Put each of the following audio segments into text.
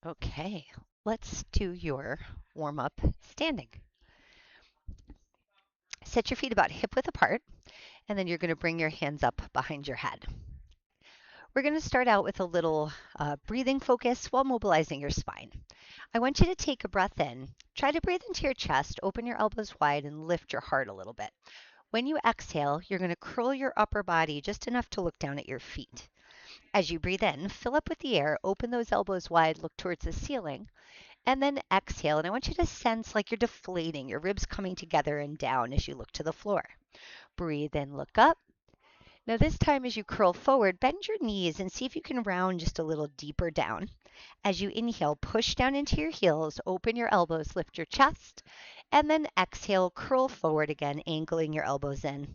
Okay, let's do your warm up standing. Set your feet about hip width apart, and then you're going to bring your hands up behind your head. We're going to start out with a little breathing focus while mobilizing your spine. I want you to take a breath in. Try to breathe into your chest, open your elbows wide, and lift your heart a little bit. When you exhale, you're going to curl your upper body just enough to look down at your feet. As you breathe in, fill up with the air, open those elbows wide, look towards the ceiling, and then exhale. And I want you to sense like you're deflating, your ribs coming together and down as you look to the floor. Breathe in, look up. Now, this time as you curl forward, bend your knees and see if you can round just a little deeper down. As you inhale, push down into your heels, open your elbows, lift your chest, and then exhale, curl forward again, angling your elbows in.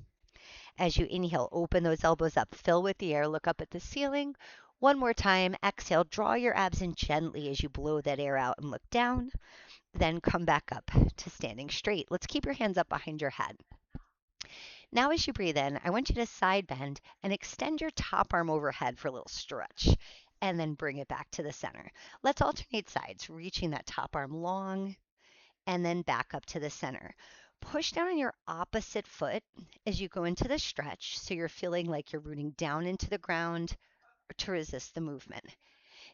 As you inhale, open those elbows up, fill with the air, look up at the ceiling. One more time, exhale, draw your abs in gently as you blow that air out and look down. Then come back up to standing straight. Let's keep your hands up behind your head. Now, as you breathe in, I want you to side bend and extend your top arm overhead for a little stretch, and then bring it back to the center. Let's alternate sides, reaching that top arm long and then back up to the center. Push down on your opposite foot as you go into the stretch so you're feeling like you're rooting down into the ground to resist the movement.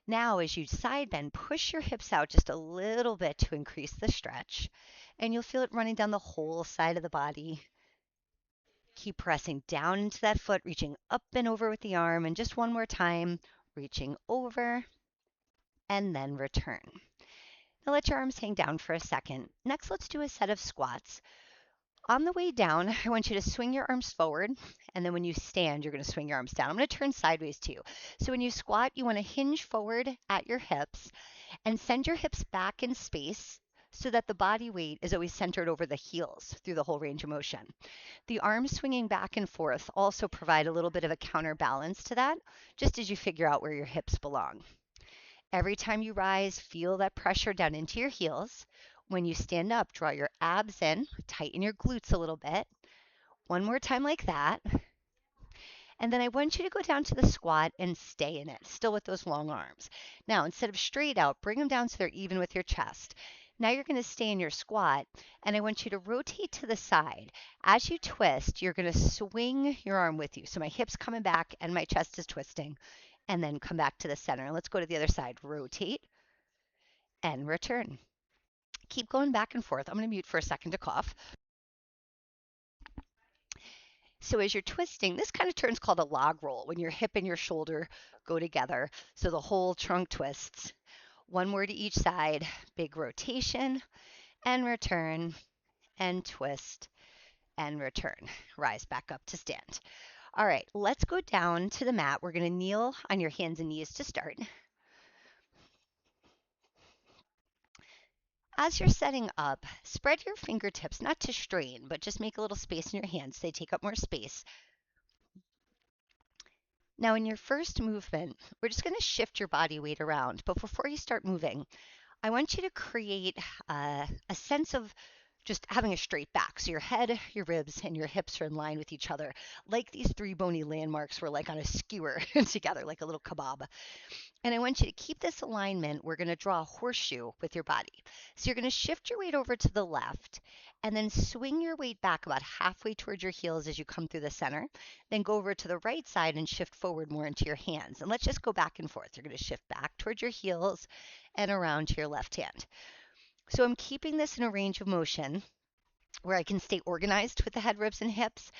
Now, as you side bend, push your hips out just a little bit to increase the stretch, and you'll feel it running down the whole side of the body. Keep pressing down into that foot, reaching up and over with the arm, and just one more time, reaching over and then return. Now let your arms hang down for a second. Next, let's do a set of squats. On the way down, I want you to swing your arms forward, and then when you stand, you're going to swing your arms down. I'm going to turn sideways to you. So when you squat, you want to hinge forward at your hips and send your hips back in space so that the body weight is always centered over the heels through the whole range of motion. The arms swinging back and forth also provide a little bit of a counterbalance to that, just as you figure out where your hips belong. Every time you rise, feel that pressure down into your heels. When you stand up, draw your abs in, tighten your glutes a little bit. One more time like that. And then I want you to go down to the squat and stay in it, still with those long arms. Now, instead of straight out, bring them down so they're even with your chest. Now you're going to stay in your squat, and I want you to rotate to the side. As you twist, you're going to swing your arm with you. So my hip's coming back and my chest is twisting, and then come back to the center. Let's go to the other side. Rotate and return. Keep going back and forth. I'm going to mute for a second to cough. So as you're twisting, this kind of turn's called a log roll when your hip and your shoulder go together. So the whole trunk twists. One more to each side, big rotation and return and twist and return. Rise back up to stand. All right, let's go down to the mat. We're going to kneel on your hands and knees to start. As you're setting up, spread your fingertips, not to strain, but just make a little space in your hands. They take up more space. Now, in your first movement, we're just going to shift your body weight around. But before you start moving, I want you to create a sense of just having a straight back. So your head, your ribs, and your hips are in line with each other, like these three bony landmarks were like on a skewer together, like a little kebab. And I want you to keep this alignment. We're going to draw a horseshoe with your body. So you're going to shift your weight over to the left and then swing your weight back about halfway towards your heels as you come through the center. Then go over to the right side and shift forward more into your hands. And let's just go back and forth. You're going to shift back towards your heels and around to your left hand. So I'm keeping this in a range of motion where I can stay organized with the head, ribs, and hips.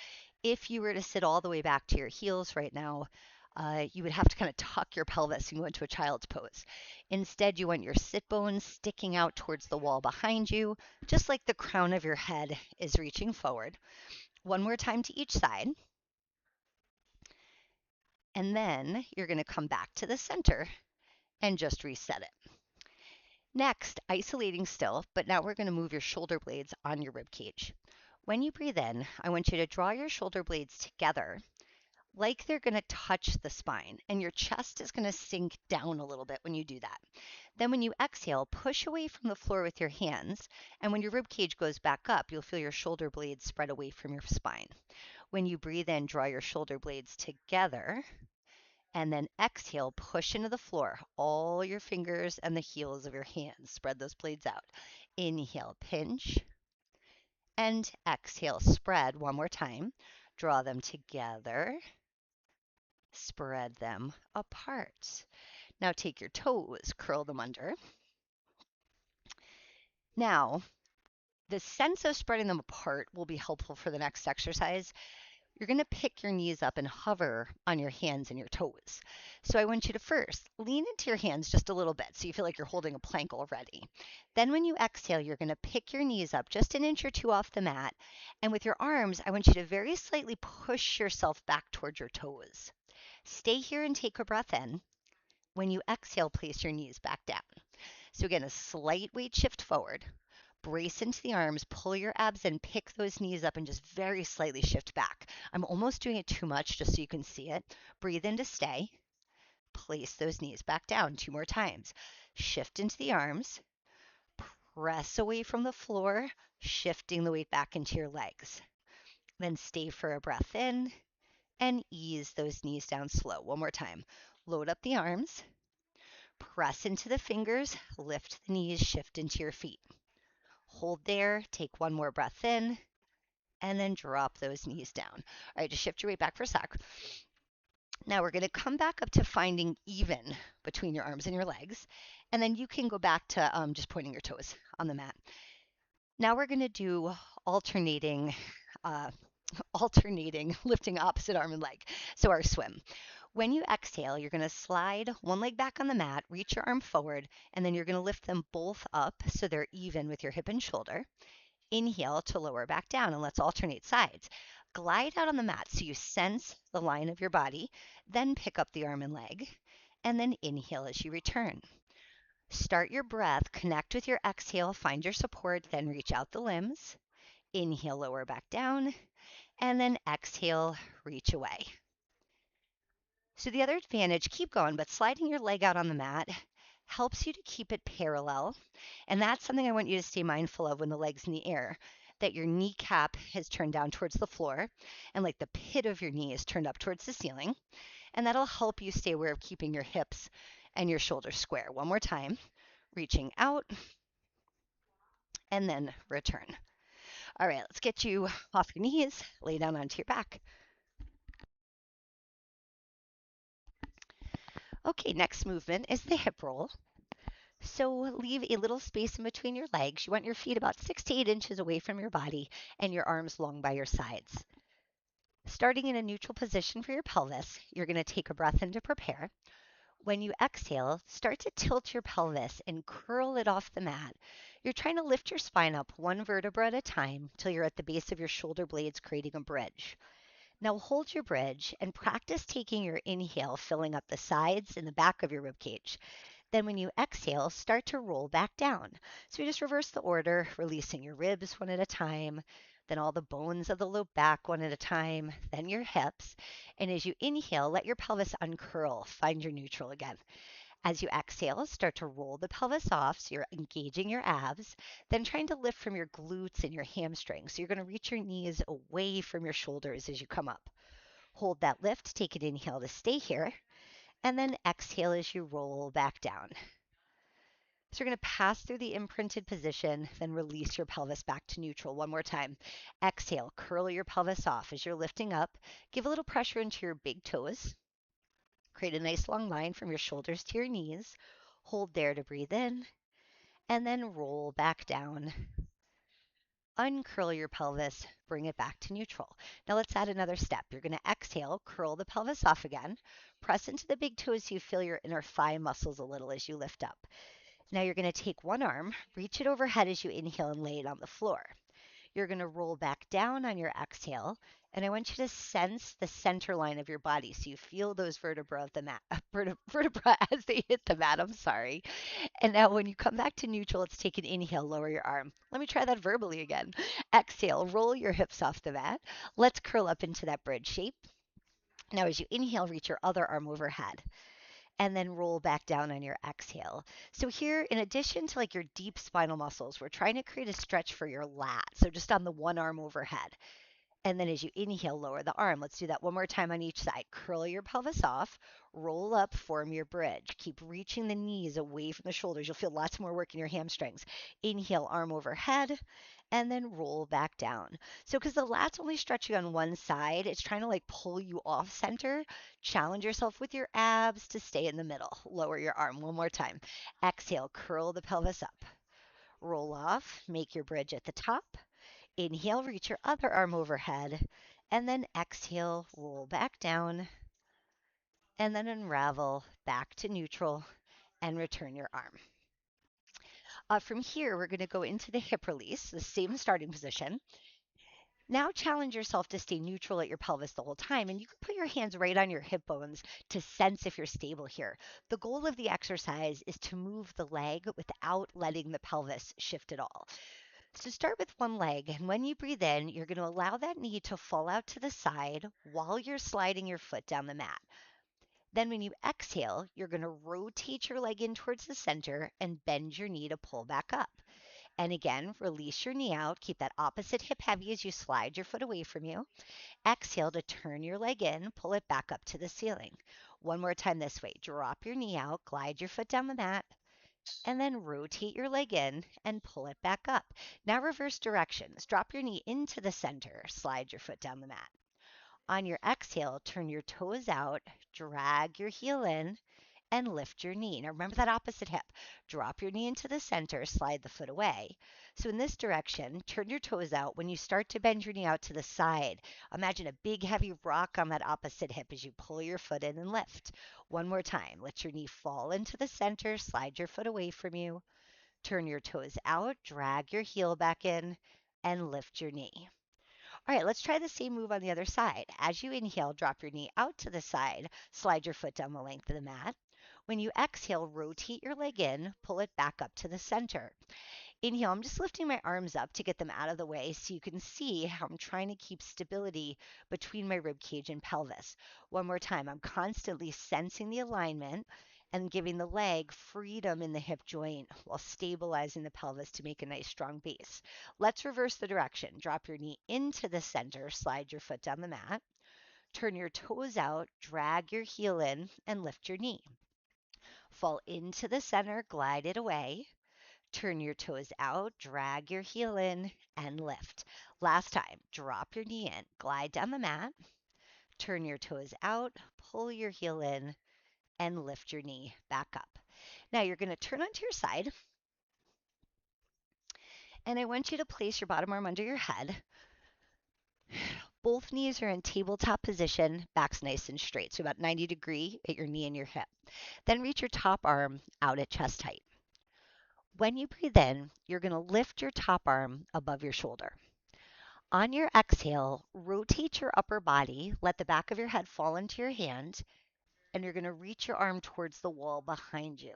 If you were to sit all the way back to your heels right now, you would have to kind of tuck your pelvis and go into a child's pose. Instead, you want your sit bones sticking out towards the wall behind you, just like the crown of your head is reaching forward. One more time to each side. And then you're going to come back to the center and just reset it. Next, isolating still, but now we're going to move your shoulder blades on your rib cage. When you breathe in, I want you to draw your shoulder blades together like they're going to touch the spine, and your chest is going to sink down a little bit when you do that. Then when you exhale, push away from the floor with your hands, and when your rib cage goes back up, you'll feel your shoulder blades spread away from your spine. When you breathe in, draw your shoulder blades together, And then exhale, push into the floor, all your fingers and the heels of your hands. Spread those blades out. Inhale, pinch, and exhale, spread one more time. Draw them together, spread them apart. Now take your toes, curl them under. Now, the sense of spreading them apart will be helpful for the next exercise. You're going to pick your knees up and hover on your hands and your toes. So I want you to first lean into your hands just a little bit so you feel like you're holding a plank already. Then when you exhale, you're going to pick your knees up just an inch or two off the mat. And with your arms, I want you to very slightly push yourself back towards your toes. Stay here and take a breath in. When you exhale, place your knees back down. So again, a slight weight shift forward. Brace into the arms, pull your abs in, pick those knees up, and just very slightly shift back. I'm almost doing it too much just so you can see it. Breathe in to stay. Place those knees back down 2 more times. Shift into the arms. Press away from the floor, shifting the weight back into your legs. Then stay for a breath in and ease those knees down slow. One more time. Load up the arms. Press into the fingers, lift the knees, shift into your feet. Hold there, take one more breath in, and then drop those knees down. All right, just shift your weight back for a sec. Now we're going to come back up to finding even between your arms and your legs, and then you can go back to just pointing your toes on the mat. Now we're going to do alternating lifting opposite arm and leg. So our swim. When you exhale, you're going to slide one leg back on the mat, reach your arm forward, and then you're going to lift them both up so they're even with your hip and shoulder. Inhale to lower back down, and let's alternate sides. Glide out on the mat so you sense the line of your body, then pick up the arm and leg, and then inhale as you return. Start your breath, connect with your exhale, find your support, then reach out the limbs. Inhale, lower back down, and then exhale, reach away. So the other advantage, keep going, but sliding your leg out on the mat helps you to keep it parallel. And that's something I want you to stay mindful of when the leg's in the air, that your kneecap is turned down towards the floor and like the pit of your knee is turned up towards the ceiling. And that'll help you stay aware of keeping your hips and your shoulders square. One more time, reaching out and then return. All right, let's get you off your knees, lay down onto your back. Okay, next movement is the hip roll. So leave a little space in between your legs. You want your feet about 6 to 8 inches away from your body and your arms long by your sides. Starting in a neutral position for your pelvis, you're going to take a breath in to prepare. When you exhale, start to tilt your pelvis and curl it off the mat. You're trying to lift your spine up one vertebra at a time till you're at the base of your shoulder blades, creating a bridge. Now hold your bridge and practice taking your inhale, filling up the sides and the back of your ribcage. Then when you exhale, start to roll back down. So you just reverse the order, releasing your ribs one at a time, then all the bones of the low back one at a time, then your hips. And as you inhale, let your pelvis uncurl, find your neutral again. As you exhale, start to roll the pelvis off so you're engaging your abs, then trying to lift from your glutes and your hamstrings. So you're going to reach your knees away from your shoulders as you come up. Hold that lift, take an inhale to stay here, and then exhale as you roll back down. So you're going to pass through the imprinted position, then release your pelvis back to neutral. One more time. Exhale, curl your pelvis off as you're lifting up. Give a little pressure into your big toes. Create a nice long line from your shoulders to your knees. Hold there to breathe in, and then roll back down. Uncurl your pelvis, bring it back to neutral. Now let's add another step. You're going to exhale, curl the pelvis off again. Press into the big toes so you feel your inner thigh muscles a little as you lift up. Now you're going to take one arm, reach it overhead as you inhale and lay it on the floor. You're going to roll back down on your exhale, and I want you to sense the center line of your body so you feel those vertebrae of the mat, vertebra as they hit the mat. I'm sorry. And now when you come back to neutral, let's take an inhale, lower your arm. Let me try that verbally again. Exhale, roll your hips off the mat. Let's curl up into that bridge shape. Now as you inhale, reach your other arm overhead, and then roll back down on your exhale. So here, in addition to like your deep spinal muscles, we're trying to create a stretch for your lat. So just on the one arm overhead. And then as you inhale, lower the arm. Let's do that one more time on each side. Curl your pelvis off, roll up, form your bridge. Keep reaching the knees away from the shoulders. You'll feel lots more work in your hamstrings. Inhale, arm overhead, and then roll back down. So because the lat's only stretching on one side, it's trying to like pull you off center. Challenge yourself with your abs to stay in the middle. Lower your arm one more time. Exhale, curl the pelvis up. Roll off, make your bridge at the top. Inhale, reach your other arm overhead, and then exhale, roll back down, and then unravel back to neutral and return your arm. From here, we're going to go into the hip release, the same starting position. Now challenge yourself to stay neutral at your pelvis the whole time, and you can put your hands right on your hip bones to sense if you're stable here. The goal of the exercise is to move the leg without letting the pelvis shift at all. So start with one leg, and when you breathe in, you're going to allow that knee to fall out to the side while you're sliding your foot down the mat. Then when you exhale, you're going to rotate your leg in towards the center and bend your knee to pull back up. And again, release your knee out. Keep that opposite hip heavy as you slide your foot away from you. Exhale to turn your leg in, pull it back up to the ceiling. One more time this way. Drop your knee out, glide your foot down the mat, and then rotate your leg in and pull it back up. Now reverse directions. Drop your knee into the center, slide your foot down the mat. On your exhale, turn your toes out, drag your heel in, and lift your knee. Now remember that opposite hip. Drop your knee into the center, slide the foot away. So in this direction, turn your toes out. When you start to bend your knee out to the side, imagine a big heavy rock on that opposite hip as you pull your foot in and lift. One more time. Let your knee fall into the center, slide your foot away from you. Turn your toes out, drag your heel back in, and lift your knee. All right, let's try the same move on the other side. As you inhale, drop your knee out to the side, slide your foot down the length of the mat. When you exhale, rotate your leg in, pull it back up to the center. Inhale, I'm just lifting my arms up to get them out of the way so you can see how I'm trying to keep stability between my rib cage and pelvis. One more time, I'm constantly sensing the alignment and giving the leg freedom in the hip joint while stabilizing the pelvis to make a nice strong base. Let's reverse the direction. Drop your knee into the center, slide your foot down the mat. Turn your toes out, drag your heel in, and lift your knee. Fall into the center, glide it away. Turn your toes out, drag your heel in, and lift. Last time, drop your knee in, glide down the mat. Turn your toes out, pull your heel in, and lift your knee back up. Now you're going to turn onto your side, and I want you to place your bottom arm under your head. Both knees are in tabletop position, back's nice and straight, so about 90 degrees at your knee and your hip. Then reach your top arm out at chest height. When you breathe in, you're going to lift your top arm above your shoulder. On your exhale, rotate your upper body, let the back of your head fall into your hand, and you're going to reach your arm towards the wall behind you.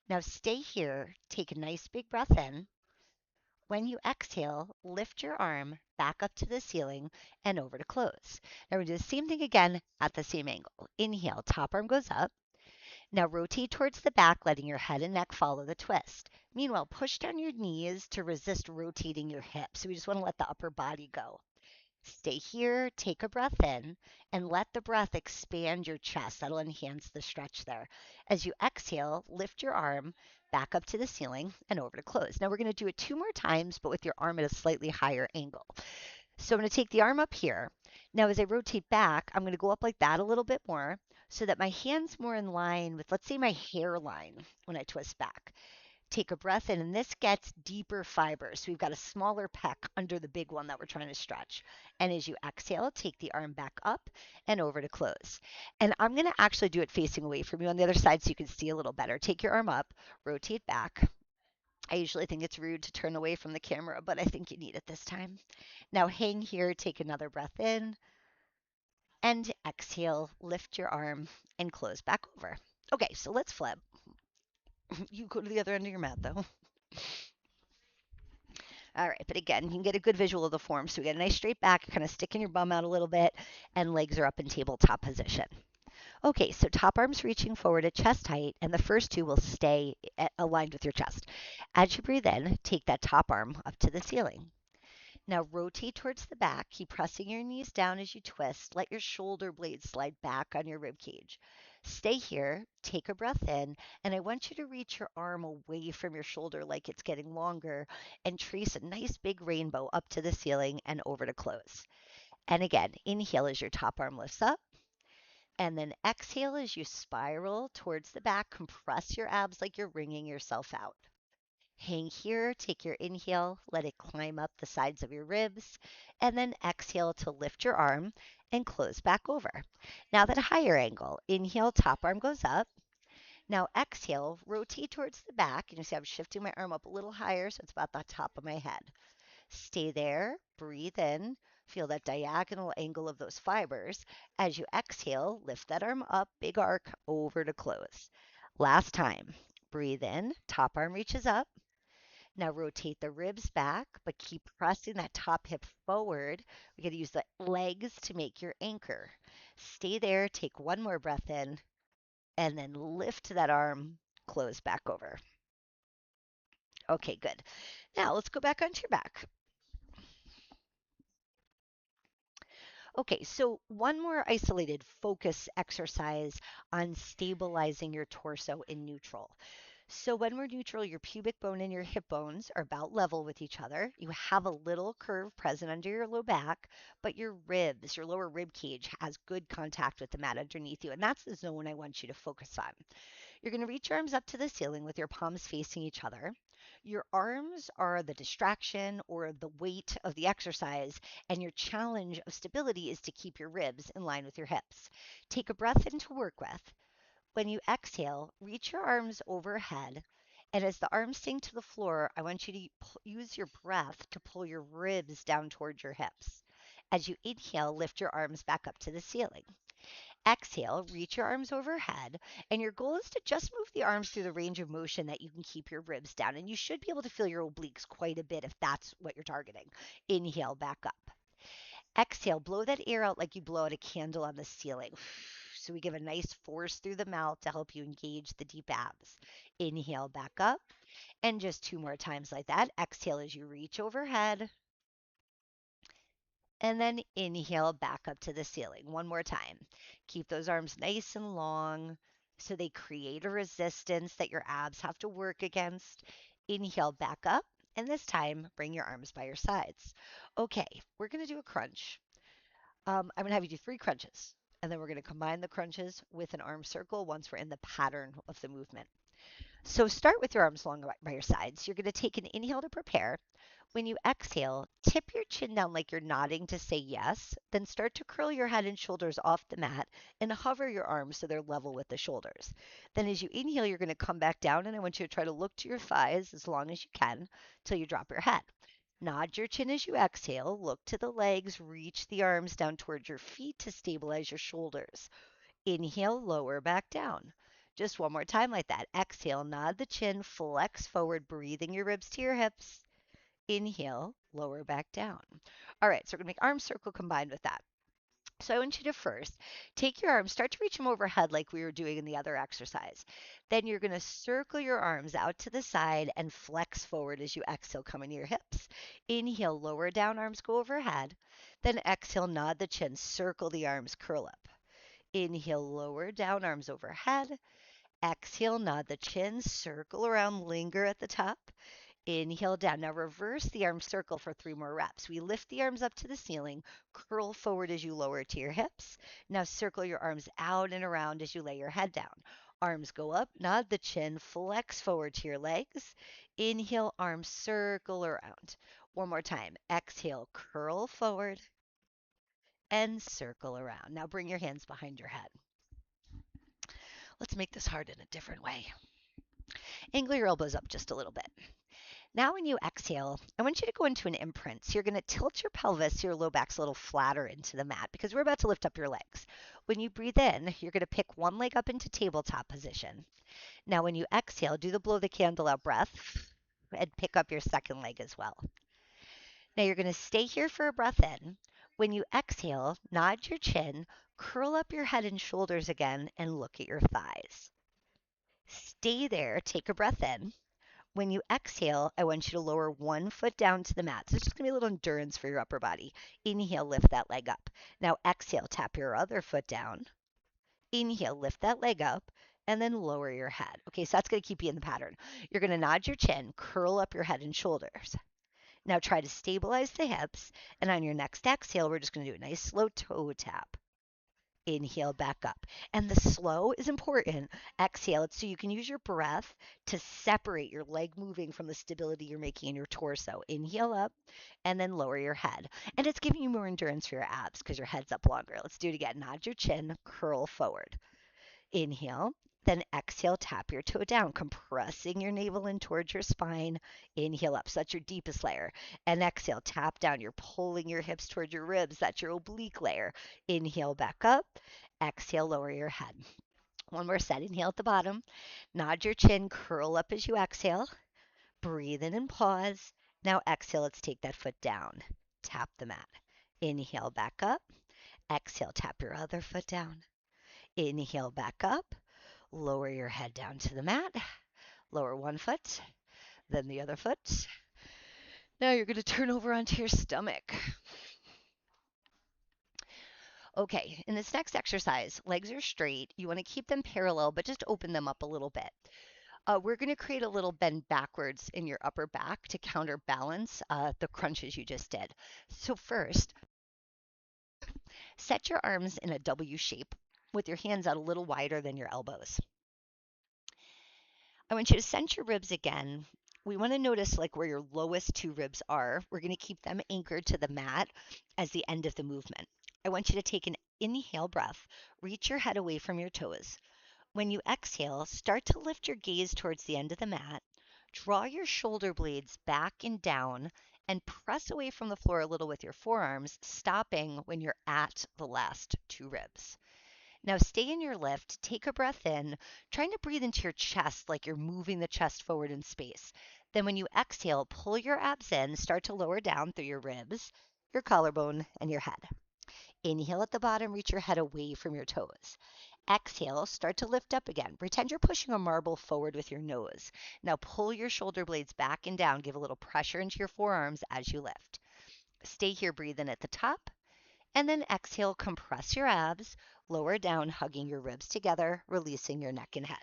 Now stay here, take a nice big breath in. When you exhale, lift your arm back up to the ceiling and over to close. Now we're going to do the same thing again at the same angle. Inhale, top arm goes up. Now rotate towards the back, letting your head and neck follow the twist. Meanwhile, push down your knees to resist rotating your hips. So we just want to let the upper body go. Stay here, take a breath in, and let the breath expand your chest. That'll enhance the stretch there. As you exhale, lift your arm back up to the ceiling and over to close. Now we're going to do it 2 more times, but with your arm at a slightly higher angle. So I'm going to take the arm up here. Now as I rotate back, I'm going to go up like that a little bit more so that my hand's more in line with, let's say, my hairline when I twist back. Take a breath in, and this gets deeper fibers. So we've got a smaller pec under the big one that we're trying to stretch. And as you exhale, take the arm back up and over to close. And I'm going to actually do it facing away from you on the other side so you can see a little better. Take your arm up, rotate back. I usually think it's rude to turn away from the camera, but I think you need it this time. Now hang here, take another breath in, and exhale, lift your arm and close back over. Okay, so let's flip. You go to the other end of your mat though. All right, but again, you can get a good visual of the form. So we get a nice straight back, kind of sticking your bum out a little bit, and legs are up in tabletop position. Okay, so top arm's reaching forward at chest height, and the first 2 will stay aligned with your chest. As you breathe in, take that top arm up to the ceiling. Now rotate towards the back. Keep pressing your knees down as you twist. Let your shoulder blades slide back on your rib cage. Stay here, take a breath in, and I want you to reach your arm away from your shoulder like it's getting longer and trace a nice big rainbow up to the ceiling and over to close. And again, inhale as your top arm lifts up, and then exhale as you spiral towards the back. Compress your abs like you're wringing yourself out. Hang here, take your inhale, let it climb up the sides of your ribs, and then exhale to lift your arm and close back over. Now that higher angle, inhale, top arm goes up. Now exhale, rotate towards the back. And you see I'm shifting my arm up a little higher so it's about the top of my head. Stay there, breathe in, feel that diagonal angle of those fibers. As you exhale, lift that arm up, big arc, over to close. Last time, breathe in, top arm reaches up. Now rotate the ribs back, but keep pressing that top hip forward. We're going to use the legs to make your anchor. Stay there, take one more breath in, and then lift that arm, close back over. Okay, good. Now let's go back onto your back. Okay, so one more isolated focus exercise on stabilizing your torso in neutral. So when we're neutral, your pubic bone and your hip bones are about level with each other. You have a little curve present under your low back, but your ribs, your lower rib cage has good contact with the mat underneath you. And that's the zone I want you to focus on. You're going to reach your arms up to the ceiling with your palms facing each other. Your arms are the distraction or the weight of the exercise, and your challenge of stability is to keep your ribs in line with your hips. Take a breath in to work with. When you exhale, reach your arms overhead. And as the arms sink to the floor, I want you to use your breath to pull your ribs down towards your hips. As you inhale, lift your arms back up to the ceiling. Exhale, reach your arms overhead, and your goal is to just move the arms through the range of motion that you can keep your ribs down. And you should be able to feel your obliques quite a bit if that's what you're targeting. Inhale, back up. Exhale, blow that air out like you blow out a candle on the ceiling. So we give a nice force through the mouth to help you engage the deep abs. Inhale, back up. And just two more times like that. Exhale as you reach overhead. And then inhale back up to the ceiling. One more time. Keep those arms nice and long so they create a resistance that your abs have to work against. Inhale back up. And this time, bring your arms by your sides. Okay, we're going to do a crunch. I'm going to have you do 3 crunches. And then we're going to combine the crunches with an arm circle once we're in the pattern of the movement. So start with your arms long by your sides. You're going to take an inhale to prepare. When you exhale, tip your chin down like you're nodding to say yes. Then start to curl your head and shoulders off the mat and hover your arms so they're level with the shoulders. Then as you inhale, you're going to come back down, and I want you to try to look to your thighs as long as you can till you drop your head. Nod your chin as you exhale. Look to the legs. Reach the arms down towards your feet to stabilize your shoulders. Inhale, lower back down. Just one more time like that. Exhale, nod the chin, flex forward, breathing your ribs to your hips. Inhale, lower back down. All right, so we're going to make arm circle combined with that. So I want you to first take your arms, start to reach them overhead like we were doing in the other exercise. Then you're going to circle your arms out to the side and flex forward as you exhale, coming to your hips. Inhale, lower down, arms go overhead. Then exhale, nod the chin, circle the arms, curl up. Inhale, lower down, arms overhead. Exhale, nod the chin, circle around, linger at the top. Inhale down. Now reverse the arm circle for 3 more reps. We lift the arms up to the ceiling, curl forward as you lower to your hips. Now circle your arms out and around as you lay your head down. Arms go up, nod the chin, flex forward to your legs. Inhale, arms circle around. One more time. Exhale, curl forward and circle around. Now bring your hands behind your head. Let's make this hard in a different way. Angle your elbows up just a little bit. Now when you exhale, I want you to go into an imprint. So you're going to tilt your pelvis so your low back's a little flatter into the mat because we're about to lift up your legs. When you breathe in, you're going to pick one leg up into tabletop position. Now when you exhale, do the blow the candle out breath and pick up your second leg as well. Now you're going to stay here for a breath in. When you exhale, nod your chin, curl up your head and shoulders again, and look at your thighs. Stay there, take a breath in. When you exhale, I want you to lower one foot down to the mat. So it's just going to be a little endurance for your upper body. Inhale, lift that leg up. Now exhale, tap your other foot down. Inhale, lift that leg up, and then lower your head. Okay, so that's going to keep you in the pattern. You're going to nod your chin, curl up your head and shoulders. Now try to stabilize the hips, and on your next exhale, we're just going to do a nice slow toe tap. Inhale back up. And the slow is important. Exhale it so you can use your breath to separate your leg moving from the stability you're making in your torso. Inhale up and then lower your head. And it's giving you more endurance for your abs because your head's up longer. Let's do it again. Nod your chin, curl forward. Inhale, then exhale, tap your toe down, compressing your navel in towards your spine. Inhale up, so that's your deepest layer. And exhale, tap down. You're pulling your hips towards your ribs. That's your oblique layer. Inhale back up. Exhale, lower your head. One more set. Inhale at the bottom. Nod your chin, curl up as you exhale. Breathe in and pause. Now exhale, let's take that foot down. Tap the mat. Inhale back up. Exhale, tap your other foot down. Inhale back up. Lower your head down to the mat. Lower one foot, then the other foot. Now you're going to turn over onto your stomach. Okay, in this next exercise, legs are straight. You want to keep them parallel, but just open them up a little bit. We're going to create a little bend backwards in your upper back to counterbalance the crunches you just did. So first, set your arms in a W shape with your hands out a little wider than your elbows. I want you to cinch your ribs again. We want to notice like where your lowest two ribs are. We're going to keep them anchored to the mat as the end of the movement. I want you to take an inhale breath. Reach your head away from your toes. When you exhale, start to lift your gaze towards the end of the mat. Draw your shoulder blades back and down and press away from the floor a little with your forearms, stopping when you're at the last two ribs. Now stay in your lift, take a breath in, trying to breathe into your chest like you're moving the chest forward in space. Then when you exhale, pull your abs in, start to lower down through your ribs, your collarbone, and your head. Inhale at the bottom, reach your head away from your toes. Exhale, start to lift up again. Pretend you're pushing a marble forward with your nose. Now pull your shoulder blades back and down, give a little pressure into your forearms as you lift. Stay here, breathe in at the top. And then exhale, compress your abs, lower down, hugging your ribs together, releasing your neck and head.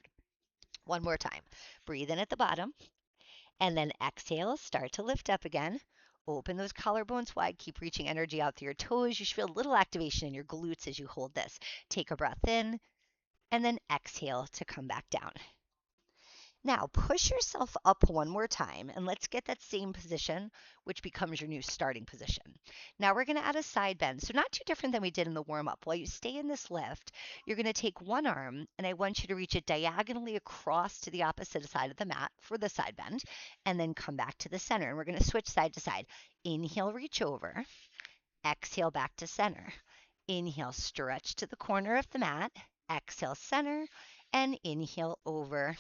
One more time. Breathe in at the bottom, and then exhale, start to lift up again. Open those collarbones wide, keep reaching energy out through your toes. You should feel a little activation in your glutes as you hold this. Take a breath in, and then exhale to come back down. Now push yourself up one more time and let's get that same position, which becomes your new starting position. Now we're going to add a side bend. So not too different than we did in the warm up. While you stay in this lift, you're going to take one arm and I want you to reach it diagonally across to the opposite side of the mat for the side bend and then come back to the center. And we're going to switch side to side. Inhale, reach over. Exhale, back to center. Inhale, stretch to the corner of the mat. Exhale, center. And inhale, over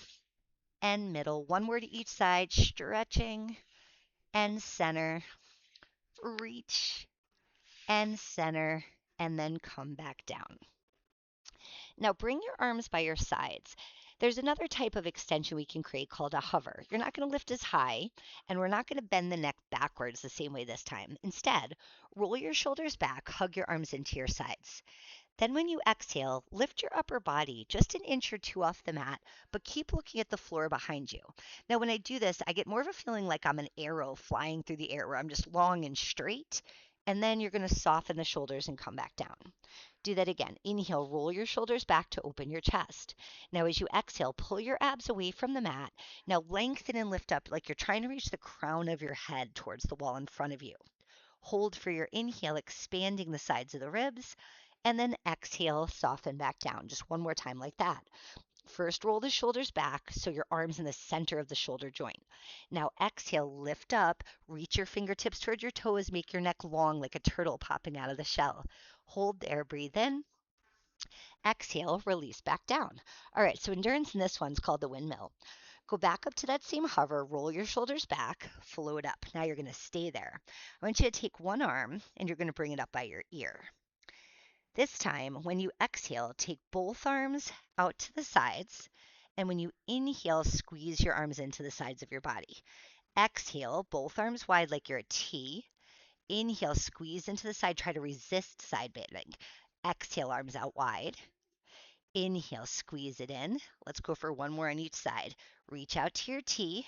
and middle. One more to each side, stretching and center, reach and center, and then come back down. Now bring your arms by your sides. There's another type of extension we can create called a hover. You're not going to lift as high, and we're not going to bend the neck backwards the same way this time. Instead, roll your shoulders back, hug your arms into your sides. Then when you exhale, lift your upper body just an inch or two off the mat, but keep looking at the floor behind you. Now when I do this, I get more of a feeling like I'm an arrow flying through the air where I'm just long and straight, and then you're going to soften the shoulders and come back down. Do that again. Inhale, roll your shoulders back to open your chest. Now as you exhale, pull your abs away from the mat. Now lengthen and lift up like you're trying to reach the crown of your head towards the wall in front of you. Hold for your inhale, expanding the sides of the ribs, and then exhale, soften back down. Just one more time like that. First, roll the shoulders back so your arm's in the center of the shoulder joint. Now exhale, lift up, reach your fingertips toward your toes, make your neck long like a turtle popping out of the shell. Hold there, breathe in. Exhale, release back down. All right, so endurance in this one's called the windmill. Go back up to that same hover, roll your shoulders back, float up. Now you're going to stay there. I want you to take one arm and you're going to bring it up by your ear. This time, when you exhale, take both arms out to the sides And when you inhale, squeeze your arms into the sides of your body. Exhale, both arms wide like you're a T. Inhale, squeeze into the side, try to resist side bending. Exhale, arms out wide. Inhale, squeeze it in. Let's go for one more on each side. Reach out to your T.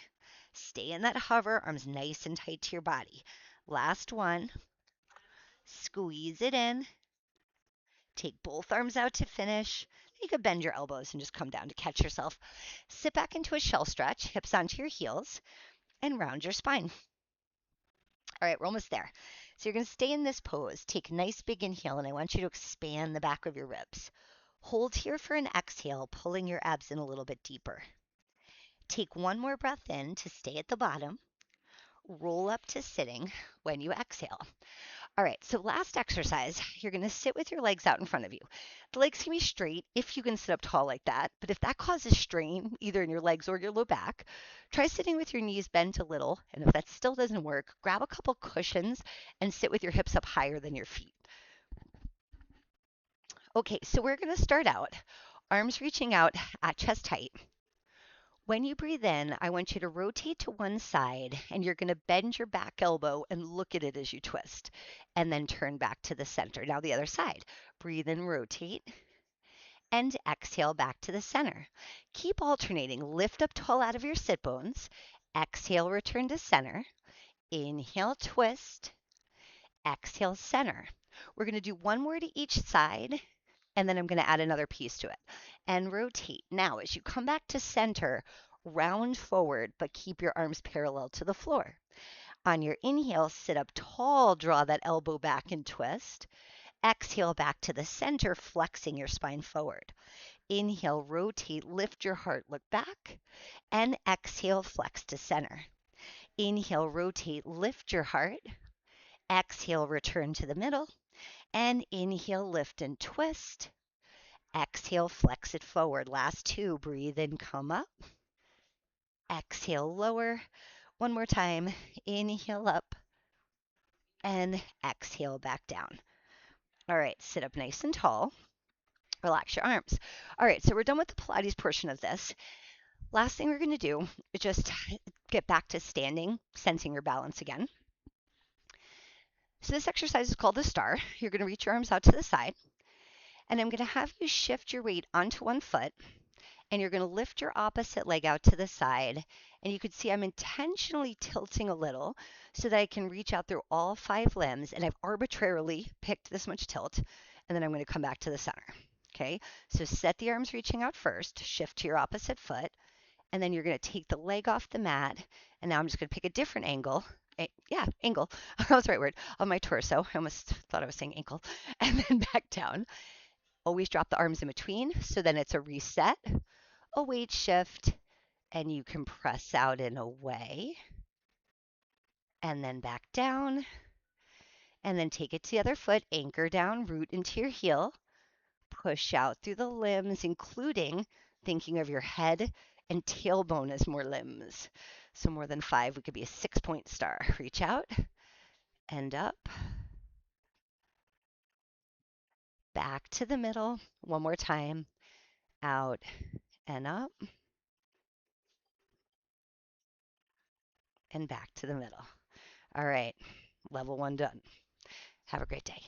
Stay in that hover, arms nice and tight to your body. Last one. Squeeze it in. Take both arms out to finish. You could bend your elbows and just come down to catch yourself. Sit back into a shell stretch, hips onto your heels, and round your spine. All right, we're almost there. So you're going to stay in this pose. Take a nice big inhale, and I want you to expand the back of your ribs. Hold here for an exhale, pulling your abs in a little bit deeper. Take one more breath in to stay at the bottom. Roll up to sitting when you exhale. All right, so last exercise, you're going to sit with your legs out in front of you. The legs can be straight if you can sit up tall like that, but if that causes strain, either in your legs or your low back, try sitting with your knees bent a little, and if that still doesn't work, grab a couple cushions and sit with your hips up higher than your feet. Okay, so we're going to start out, arms reaching out at chest height. When you breathe in, I want you to rotate to one side and you're going to bend your back elbow and look at it as you twist and then turn back to the center. Now the other side. Breathe in, rotate, and exhale back to the center. Keep alternating. Lift up tall out of your sit bones. Exhale, return to center. Inhale, twist. Exhale, center. We're going to do one more to each side and then I'm going to add another piece to it and rotate. Now, as you come back to center, round forward, but keep your arms parallel to the floor. On your inhale, sit up tall, draw that elbow back and twist. Exhale back to the center, flexing your spine forward. Inhale, rotate, lift your heart, look back, and exhale, flex to center. Inhale, rotate, lift your heart. Exhale, return to the middle, and inhale, lift and twist. Exhale, flex it forward. Last two, breathe in, come up. Exhale, lower. One more time, inhale up and exhale back down. All right, sit up nice and tall. Relax your arms. All right, so we're done with the Pilates portion of this. Last thing we're going to do is just get back to standing, sensing your balance again. So this exercise is called the star. You're going to reach your arms out to the side, and I'm going to have you shift your weight onto one foot, and you're going to lift your opposite leg out to the side. And you can see I'm intentionally tilting a little so that I can reach out through all 5 limbs, and I've arbitrarily picked this much tilt, and then I'm going to come back to the center. Okay, so set the arms reaching out first, shift to your opposite foot, and then you're going to take the leg off the mat, and now I'm just going to pick a different angle. Angle. That was the right word. On my torso. I almost thought I was saying ankle. And then back down. Always drop the arms in between, so then it's a reset, a weight shift, and you can press out and away, and then back down, and then take it to the other foot, anchor down, root into your heel, push out through the limbs, including thinking of your head and tailbone as more limbs. So more than 5, we could be a 6-point star. Reach out and up, back to the middle. One more time, out and up, and back to the middle. All right, level 1 done. Have a great day.